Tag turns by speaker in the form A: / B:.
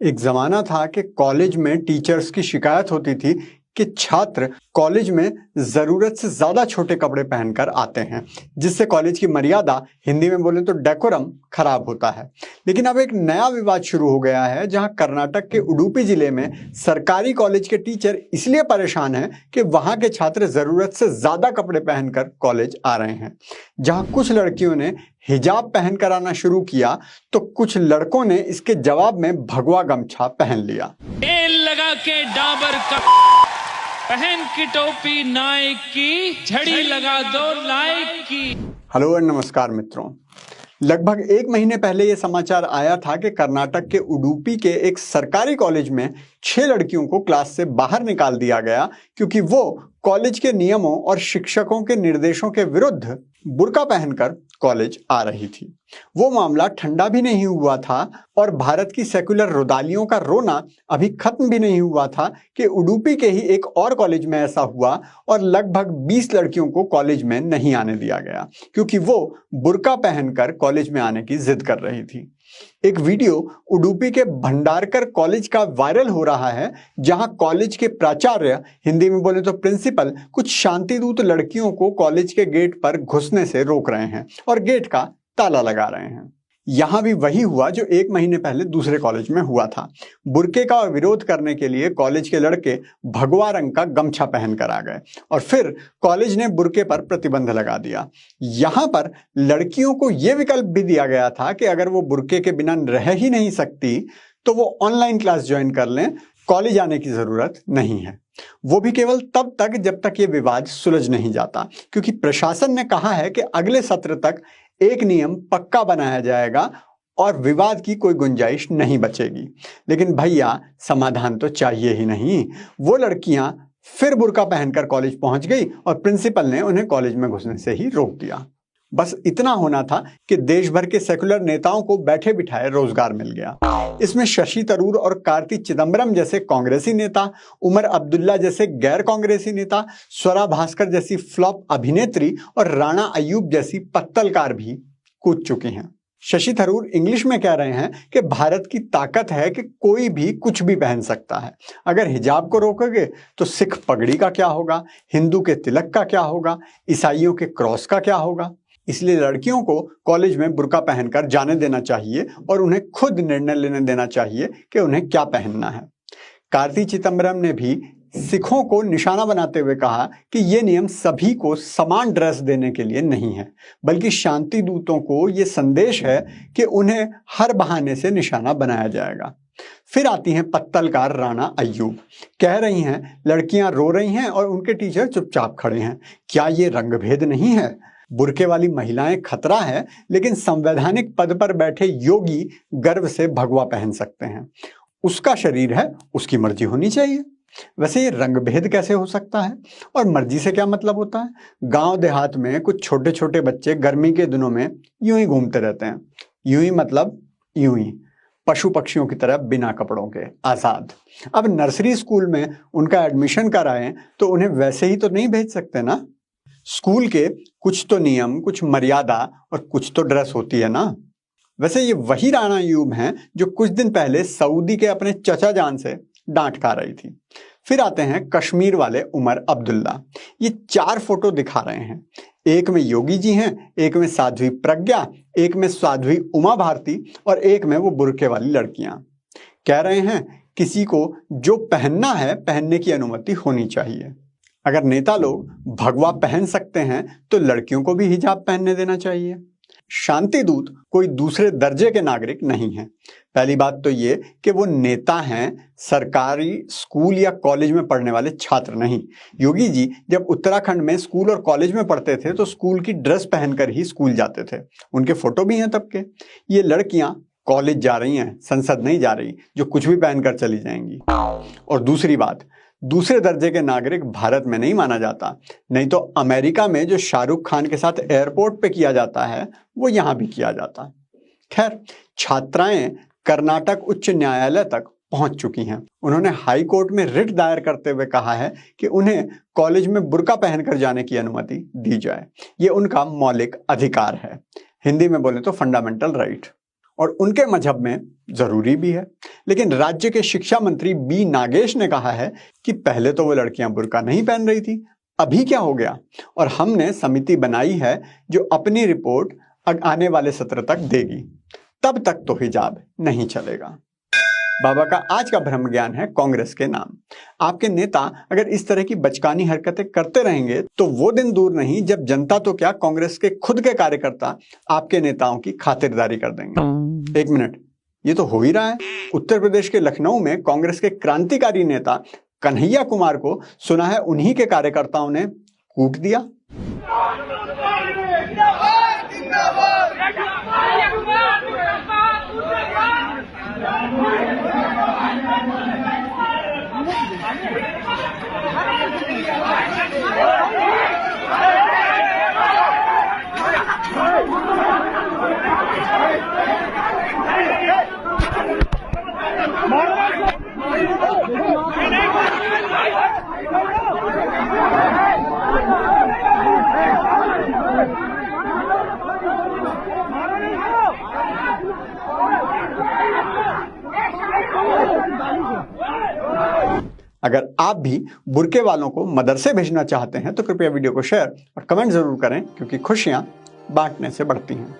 A: एक जमाना था कि कॉलेज में टीचर्स की शिकायत होती थी कि छात्र कॉलेज में जरूरत से ज्यादा छोटे कपड़े पहनकर आते हैं, जिससे कॉलेज की मर्यादा, हिंदी में बोले तो डेकोरम, खराब होता है। लेकिन अब एक नया विवाद शुरू हो गया है, जहां कर्नाटक के उडुपी जिले में सरकारी कॉलेज के टीचर इसलिए परेशान हैं कि वहां के छात्र जरूरत से ज्यादा कपड़े पहनकर कॉलेज आ रहे हैं। जहां कुछ लड़कियों ने हिजाब पहनकर आना शुरू किया तो कुछ लड़कों ने इसके जवाब में भगवा गमछा पहन लिया।
B: तेल लगा के डाबर का, पहन की टोपी नाइक की, झड़ी लगा दो लाइक की।
A: हेलो और नमस्कार मित्रों। लगभग एक महीने पहले यह समाचार आया था कि कर्नाटक के उडुपी के एक सरकारी कॉलेज में 6 लड़कियों को क्लास से बाहर निकाल दिया गया क्योंकि वो कॉलेज के नियमों और शिक्षकों के निर्देशों के विरुद्ध बुर्का पहनकर कॉलेज आ रही थी। वो मामला ठंडा भी नहीं हुआ था और भारत की सेकुलर रुदालियों का रोना अभी खत्म भी नहीं हुआ था कि उडुपी के ही एक और कॉलेज में ऐसा हुआ और लगभग 20 लड़कियों को कॉलेज में नहीं आने दिया गया क्योंकि वो बुर्का पहनकर कॉलेज में आने की जिद कर रही थी। एक वीडियो उडुपी के भंडारकर कॉलेज का वायरल हो रहा है, जहां कॉलेज के प्राचार्य, हिंदी में बोले तो प्रिंसिपल, कुछ शांतिदूत लड़कियों को कॉलेज के गेट पर घुसने से रोक रहे हैं और गेट का ताला लगा रहे हैं। यहां भी वही हुआ जो एक महीने पहले दूसरे कॉलेज में हुआ था। बुर्के का विरोध करने के लिए कॉलेज के लड़के भगवा रंग का गमछा पहनकर आ गए और फिर कॉलेज ने बुर्के पर प्रतिबंध लगा दिया। यहां पर लड़कियों को यह विकल्प भी दिया गया था कि अगर वो बुर्के के बिना रह ही नहीं सकती तो वो ऑनलाइन क्लास ज्वाइन कर लें, कॉलेज आने की जरूरत नहीं है। वो भी केवल तब तक जब तक ये विवाद सुलझ नहीं जाता, क्योंकि प्रशासन ने कहा है कि अगले सत्र तक एक नियम पक्का बनाया जाएगा और विवाद की कोई गुंजाइश नहीं बचेगी। लेकिन भैया, समाधान तो चाहिए ही नहीं। वो लड़कियां फिर बुर्का पहनकर कॉलेज पहुंच गई और प्रिंसिपल ने उन्हें कॉलेज में घुसने से ही रोक दिया। बस इतना होना था कि देश भर के सेकुलर नेताओं को बैठे बिठाए रोजगार मिल गया। इसमें शशि थरूर और कार्ति चिदम्बरम जैसे कांग्रेसी नेता, उमर अब्दुल्ला जैसे गैर कांग्रेसी नेता, स्वरा भास्कर जैसी फ्लॉप अभिनेत्री और राणा अय्यूब जैसी पत्तलकार भी कूद चुकी हैं। शशि थरूर इंग्लिश में कह रहे हैं कि भारत की ताकत है कि कोई भी कुछ भी पहन सकता है। अगर हिजाब को रोकोगे तो सिख पगड़ी का क्या होगा, हिंदू के तिलक का क्या होगा, ईसाइयों के क्रॉस का क्या होगा। इसलिए लड़कियों को कॉलेज में बुर्का पहनकर जाने देना चाहिए और उन्हें खुद निर्णय लेने देना चाहिए कि उन्हें क्या पहनना है। कार्ति चिदम्बरम ने भी सिखों को निशाना बनाते हुए कहा कि यह नियम सभी को समान ड्रेस देने के लिए नहीं है, बल्कि शांति दूतों को यह संदेश है कि उन्हें हर बहाने से निशाना बनाया जाएगा। फिर आती हैं पत्तलकार राणा अय्यूब। कह रही हैं लड़कियां रो रही हैं और उनके टीचर चुपचाप खड़े हैं। क्या ये रंगभेद नहीं है? बुर्के वाली महिलाएं खतरा है, लेकिन संवैधानिक पद पर बैठे योगी गर्व से भगवा पहन सकते हैं। उसका शरीर है, उसकी मर्जी होनी चाहिए। वैसे ये रंगभेद कैसे हो सकता है और मर्जी से क्या मतलब होता है? गांव देहात में कुछ छोटे छोटे बच्चे गर्मी के दिनों में यूं ही घूमते रहते हैं। यूं ही मतलब यूं ही, पशु पक्षियों की तरह बिना कपड़ों के, आजाद। अब नर्सरी स्कूल में उनका एडमिशन कराएं तो उन्हें वैसे ही तो नहीं भेज सकते ना। स्कूल के कुछ तो नियम, कुछ मर्यादा और कुछ तो ड्रेस होती है ना। वैसे ये वही राणा अय्यूब हैं जो कुछ दिन पहले सऊदी के अपने चचा जान से डांट खा रही थी। फिर आते हैं कश्मीर वाले उमर अब्दुल्ला। ये 4 फोटो दिखा रहे हैं। एक में योगी जी हैं, एक में साध्वी प्रज्ञा, एक में साध्वी उमा भारती और एक में वो बुर्के वाली लड़कियां। कह रहे हैं किसी को जो पहनना है पहनने की अनुमति होनी चाहिए। अगर नेता लोग भगवा पहन सकते हैं तो लड़कियों को भी हिजाब पहनने देना चाहिए। शांति दूत कोई दूसरे दर्जे के नागरिक नहीं है। पहली बात तो ये कि वो नेता हैं, सरकारी स्कूल या कॉलेज में पढ़ने वाले छात्र नहीं। योगी जी जब उत्तराखंड में स्कूल और कॉलेज में पढ़ते थे तो स्कूल की ड्रेस पहनकर ही स्कूल जाते थे। उनके फोटो भी हैं तब के। ये लड़कियां कॉलेज जा रही हैं, संसद नहीं जा रही जो कुछ भी पहनकर चली जाएंगी। और दूसरी बात, दूसरे दर्जे के नागरिक भारत में नहीं माना जाता। नहीं तो अमेरिका में जो शाहरुख खान के साथ एयरपोर्ट पे किया जाता है वो यहां भी किया जाता है। खैर, छात्राएं कर्नाटक उच्च न्यायालय तक पहुंच चुकी हैं। उन्होंने हाई कोर्ट में रिट दायर करते हुए कहा है कि उन्हें कॉलेज में बुर्का पहनकर जाने की अनुमति दी जाए। ये उनका मौलिक अधिकार है। हिंदी में बोले तो फंडामेंटल राइट। और उनके मजहब में जरूरी भी है। लेकिन राज्य के शिक्षा मंत्री बी नागेश ने कहा है कि पहले तो वो लड़कियां बुर्का नहीं पहन रही थी, अभी क्या हो गया। और हमने समिति बनाई है जो अपनी रिपोर्ट आने वाले सत्र तक देगी, तब तक तो हिजाब नहीं चलेगा। बाबा का आज का भ्रम ज्ञान है कांग्रेस के नाम। आपके नेता अगर इस तरह की बचकानी हरकतें करते रहेंगे तो वो दिन दूर नहीं जब जनता तो क्या, कांग्रेस के खुद के कार्यकर्ता आपके नेताओं की खातिरदारी कर देंगे। एक मिनट, ये तो हो ही रहा है। उत्तर प्रदेश के लखनऊ में कांग्रेस के क्रांतिकारी नेता कन्हैया कुमार को सुना है उन्हीं के कार्यकर्ताओं ने कूट दिया। अगर आप भी बुर्के वालों को मदरसे भेजना चाहते हैं तो कृपया वीडियो को शेयर और कमेंट जरूर करें, क्योंकि खुशियां बांटने से बढ़ती हैं।